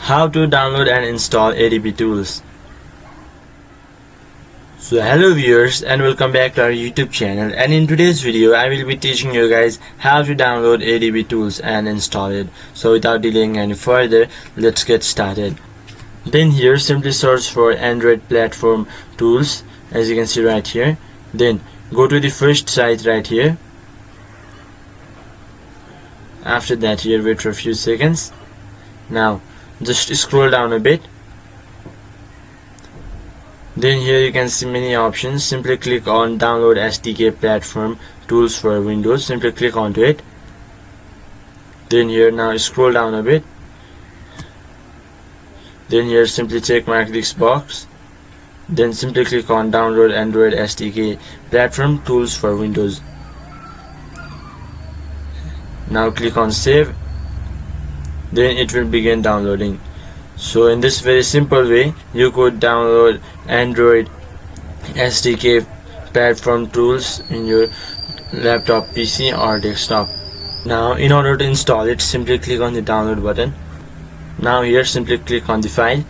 How to download and install ADB tools. So hello viewers and welcome back to our YouTube channel, and in today's video I will be teaching you guys how to download ADB tools and install it. So without delaying any further, let's get started. Then here simply search for Android platform tools, as you can see right here. Then go to the first site right here. After that, here wait for a few seconds. Now just scroll down a bit. Then here you can see many options. Simply click on download SDK platform tools for Windows. Simply click onto it. Then here now scroll down a bit. Then here simply check mark this box. Then simply click on download Android SDK platform tools for Windows. Now click on save. Then it will begin downloading. So in this very simple way you could download Android SDK platform tools in your laptop, PC or desktop. Now in order to install it, simply click on the download button. Now here simply click on the file.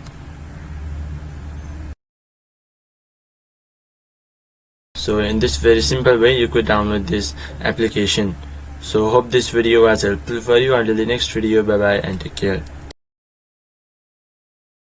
So in this very simple way you could download this application. So hope this video was helpful for you. Until the next video, bye bye and take care.